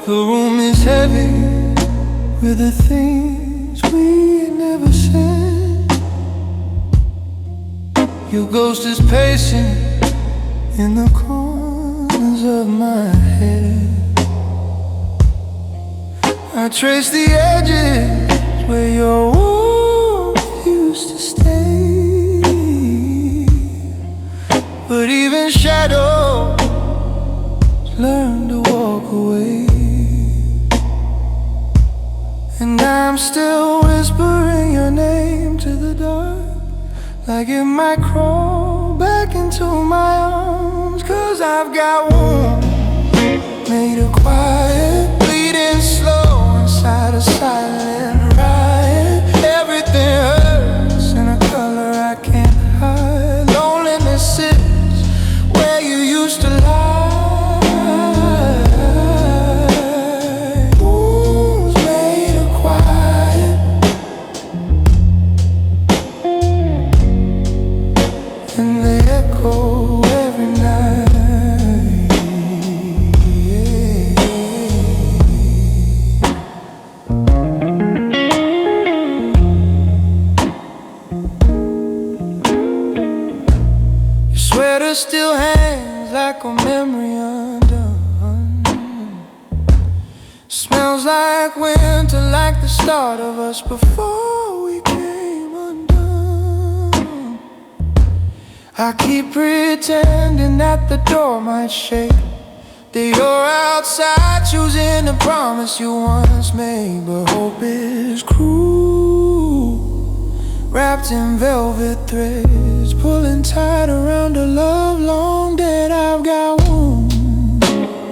The room is heavy with the things we never said. Your ghost is pacing in the corners of my head. I trace the edges where your warmth used to stay. But even shadows learn to walk away. And I'm still whispering your name to the dark, like it might crawl back into my arms. Cause I've got wounds made of quiet, bleeding slow inside a silent riot. Everything hurts in a color I can't hide. Loneliness sits where you used to lie. Still hangs like a memory undone. Smells like winter, like the start of us before we came undone. I keep pretending that the door might shake, that you're outside choosing the promise you once made. But hope is cruel, wrapped in velvet threads, pulling tight around a love long dead. I've got wounds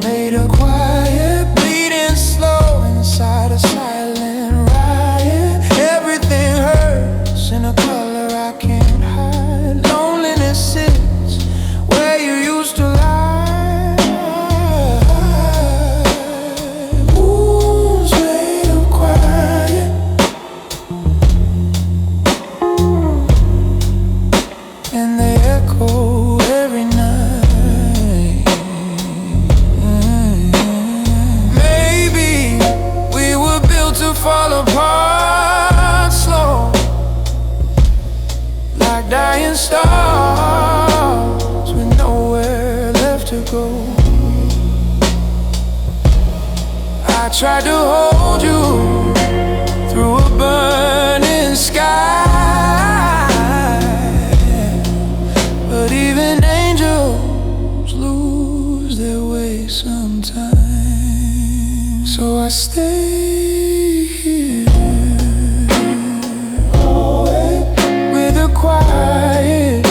made of quiet, bleeding slow inside a silent riot. Everything hurts in a color I can't hide. Loneliness sits where you used to lie. Wounds made of quiet, and they echo every night. Maybe we were built to fall apart slow, like dying stars with nowhere left to go. I tried to hold you through a burning sky, but even angels lose their way sometimes. So I stay here with a quiet,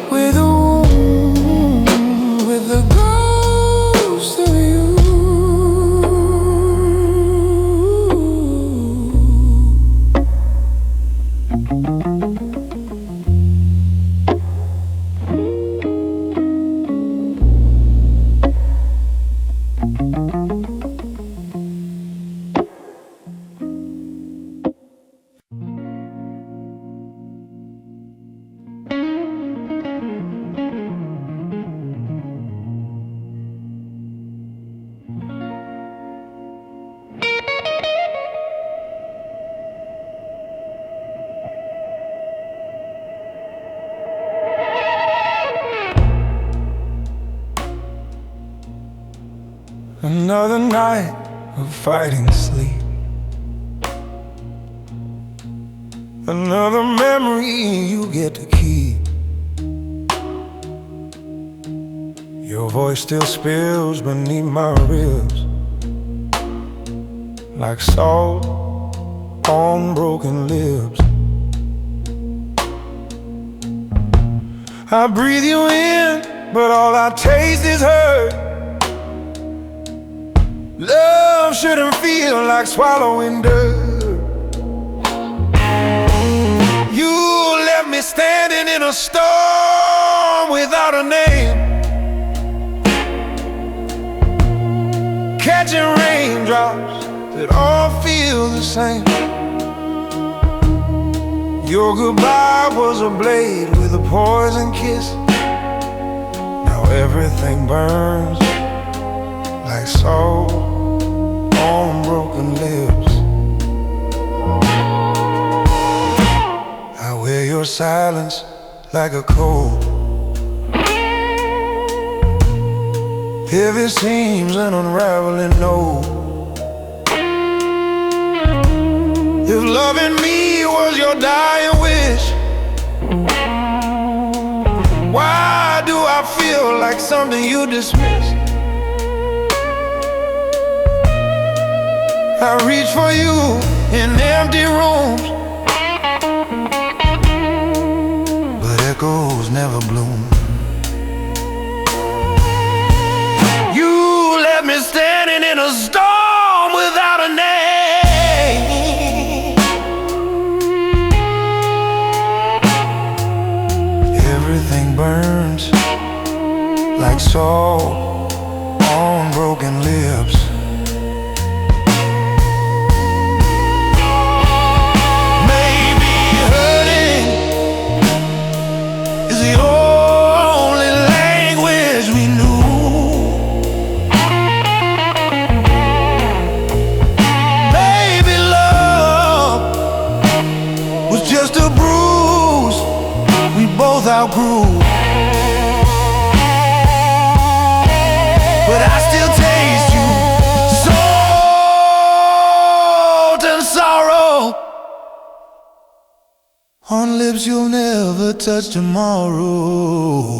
with a wound, with the ghost of you. Another night of fighting sleep, another memory you get to keep. Your voice still spills beneath my ribs, like salt on broken lips. I breathe you in, but all I taste is hurt. Love shouldn't feel like swallowing dirt. You left me standing in a storm without a name, catching raindrops that all feel the same. Your goodbye was a blade with a poison kiss. Now everything burns like salt on broken lips. I wear your silence like a coat. Heavy seams and unraveling note. If loving me was your dying wish, why do I feel like something you dismissed? I reach for you in empty rooms, but echoes never bloom. You left me standing in a storm without a name. Everything burns like salt on broken lips. Maybe hurting is the only language we knew. Maybe love was just a bruise we both outgrew. But I still taste you, salt and sorrow, on lips you'll never touch tomorrow.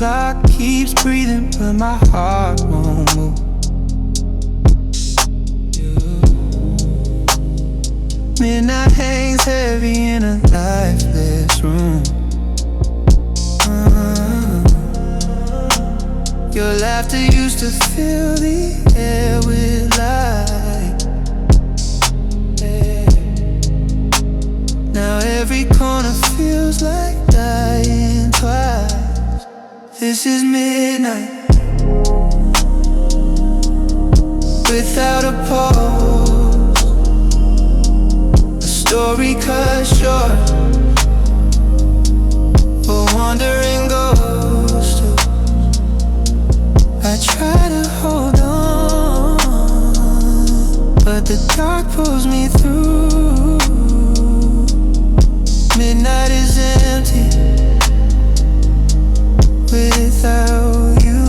Clock keeps breathing, but my heart won't move. Midnight hangs heavy in a lifeless room. Your laughter used to fill the air with light. Now every corner feels like dying twice. This is midnight, without a pause, a story cut short, a wandering ghost. I try to hold on, but the dark pulls me through. Midnight is empty without you.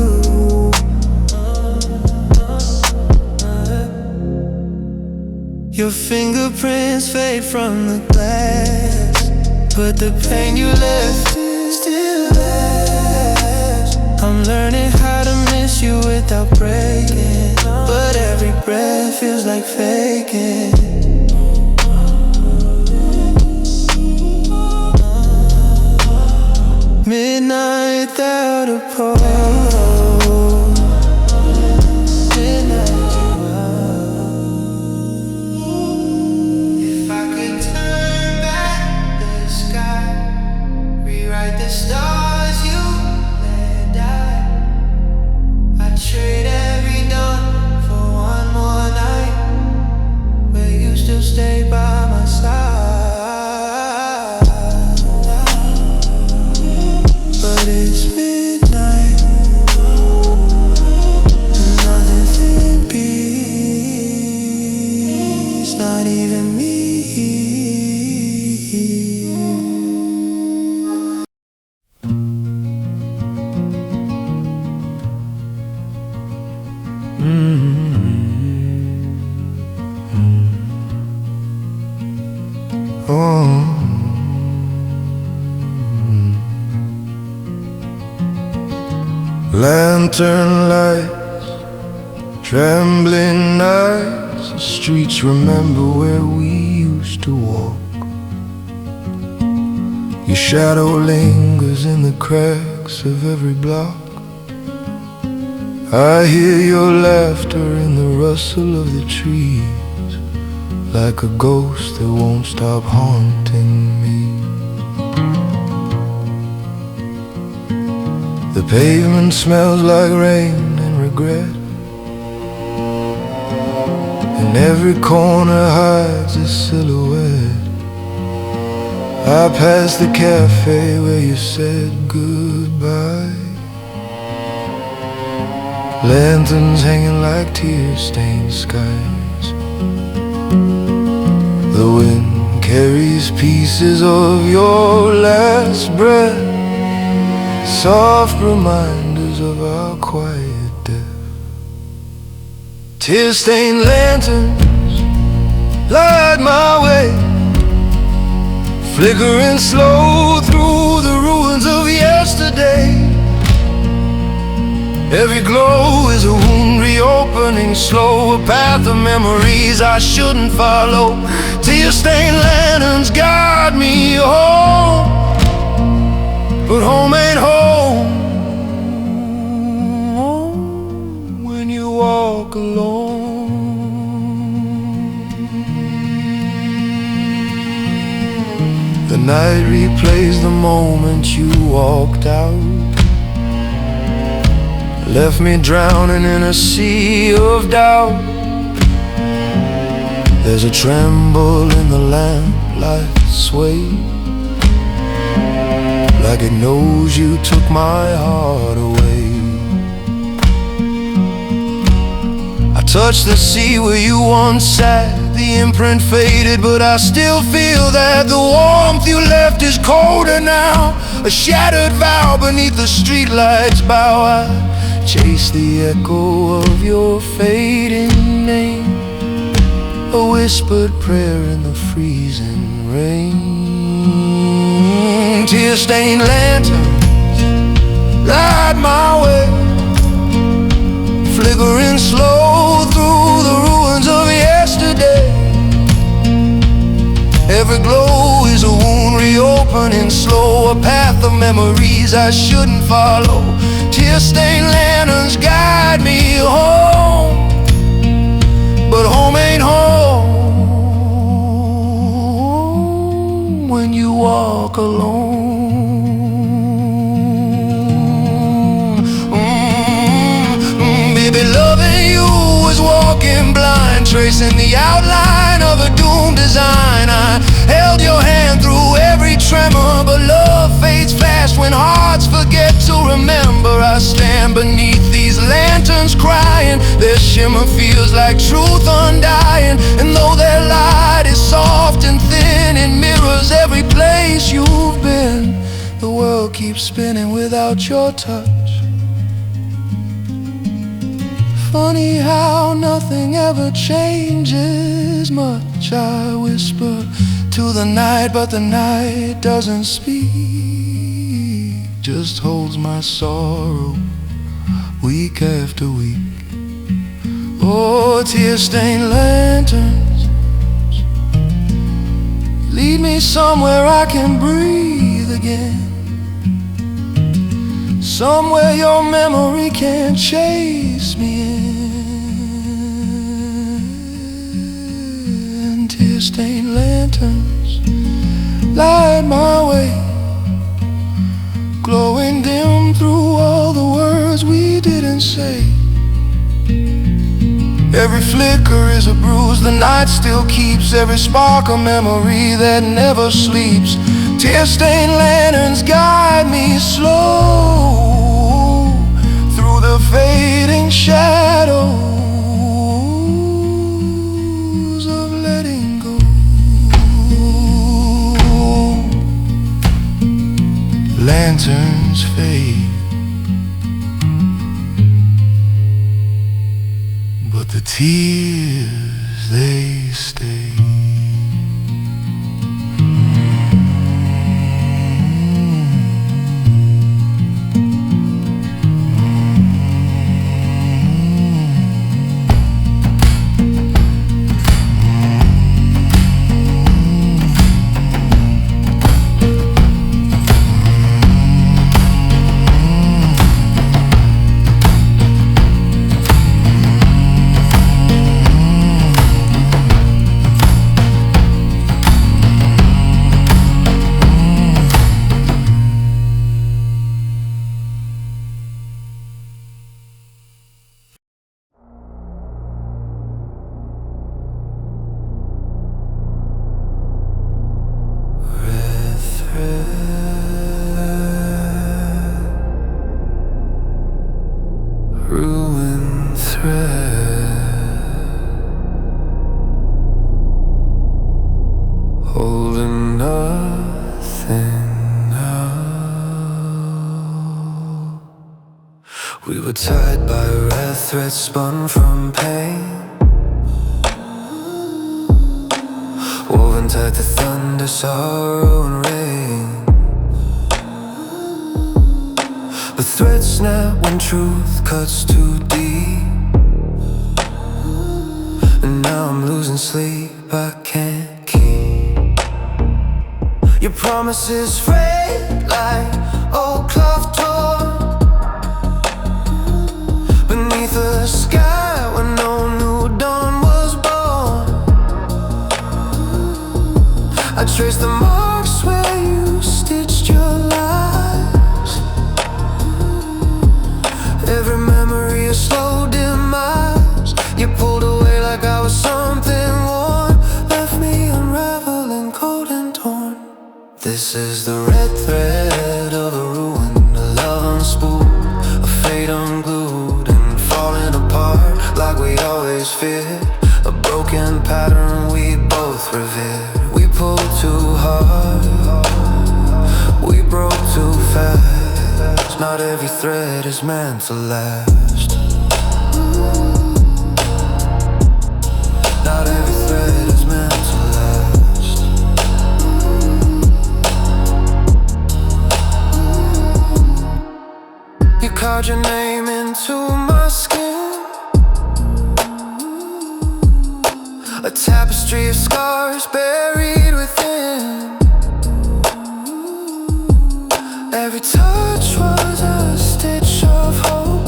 Your fingerprints fade from the glass, but the pain you left still lasts. I'm learning how to miss you without breaking, but every breath feels like faking. Midnight without a pause. Midnight if I could turn back the sky, rewrite the stars you let die, I'd trade every dawn for one more night where you still stay by my side. But it's midnight and nothing beats, not even me. Lantern lights, trembling nights, the streets remember where we used to walk. Your shadow lingers in the cracks of every block. I hear your laughter in the rustle of the trees, like a ghost that won't stop haunting me. The pavement smells like rain and regret, and every corner hides a silhouette. I passed the cafe where you said goodbye. Lanterns hanging like tear-stained skies. The wind carries pieces of your last breath, soft reminders of our quiet death. Tear-stained lanterns light my way, flickering slow through the ruins of yesterday. Every glow is a wound reopening slow, a path of memories I shouldn't follow. Tear-stained lanterns guide me home, but home ain't home when you walk alone. The night replays the moment you walked out, left me drowning in a sea of doubt. There's a tremble in the lamplight sway, like it knows you took my heart away. I touched the sea where you once sat. The imprint faded, but I still feel that the warmth you left is colder now. A shattered vow beneath the streetlights bow. I chase the echo of your fading name, a whispered prayer in the freezing rain. Tear-stained lanterns light my way, flickering slow through the ruins of yesterday. Every glow is a wound reopening slow, a path of memories I shouldn't follow. Tear-stained lanterns guide me home, but home ain't home when you walk alone. Baby, loving you was walking blind, tracing the outline of a doomed design. I held your hand through every tremor, but love fades fast when hearts forget to remember. I stand beneath these lanterns crying, their shimmer feels like truth undying. And though their light is soft and thin, it mirrors every place you've been. The world keeps spinning without your touch. Funny how nothing ever changes much. I whisper to the night, but the night doesn't speak, just holds my sorrow week after week. Oh, tear-stained lanterns, lead me somewhere I can breathe again, somewhere your memory can't chase me in. Tear-stained lanterns light my way, glowing dim through all the words we didn't say. Every flicker is a bruise the night still keeps, every spark a memory that never sleeps. Tear-stained lanterns guide me slow through the fading shadows of letting go. Lanterns fade, but the tears, they stay. We were tied by red threads spun from pain, woven tight to thunder, sorrow and rain. The threads snap when truth cuts too deep, and now I'm losing sleep I can't keep. Your promises fade like old cloth torn beneath a sky where no new dawn was born. I trace the marks where you stitched your lies, every memory a slow demise. You pulled away like I was something worn, left me unraveling cold and torn. This is the red thread of a ruin, a love unspooled, a fate unglued and falling apart like we always feared. A broken pattern we both revered. We pulled too hard, we broke too fast. Not every thread is meant to last. Not every thread is meant to last. You carved your name into my skin, a tapestry of scars buried within. Every touch was a stitch of hope,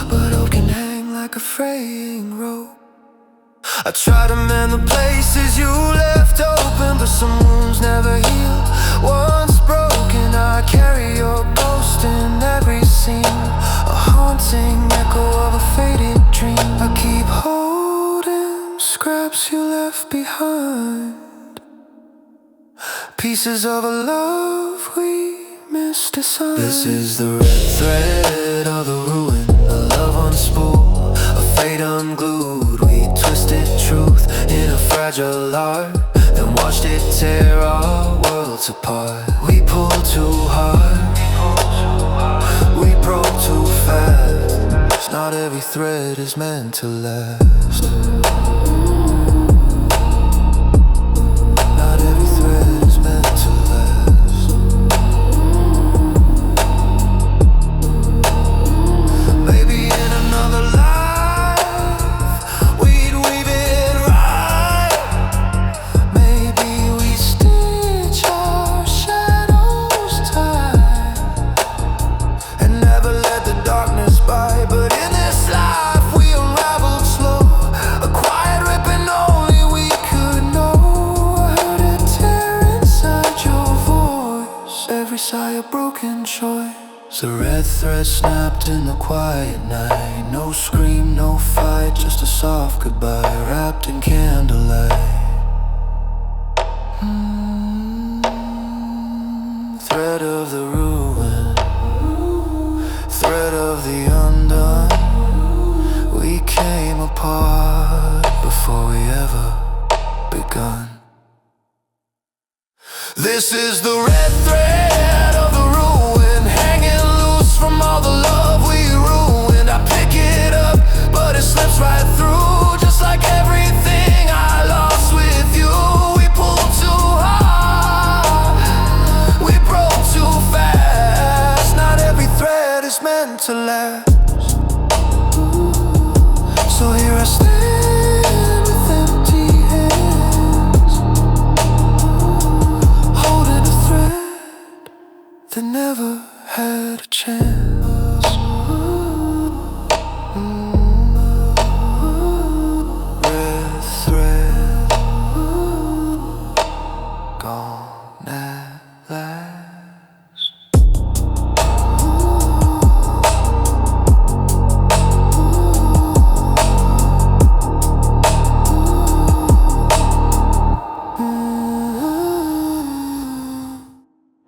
but hope can hang like a fraying rope. I try to mend the places you left open, but some wounds never heal. Once broken, I carry your ghost in every scene, a haunting echo of a faded dream. I keep holding scraps you left behind, pieces of a love we misdesigned. This is the red thread of the ruin, a love unspooled, a fate unglued. We twisted truth in a fragile art and watched it tear our worlds apart. We pulled too hard, we broke too fast. Not every thread is meant to last. Not every thread is meant to last. Maybe in another life we'd weave it right. Maybe we stitch our shadows tight and never let the darkness bite. But in this life we unraveled slow, a quiet ripping only we could know. I heard it tear inside your voice, every sigh a broken choice. The red thread snapped in the quiet night. No scream, no fight, just a soft goodbye wrapped in candlelight. Thread of the ruin, thread of the undone. We came apart before we ever begun. This is the red thread of the ruin, hanging loose from all the love we ruined. I pick it up, but it slips right through, just like everything I lost with you. We pulled too hard, we broke too fast. Not every thread is meant to last.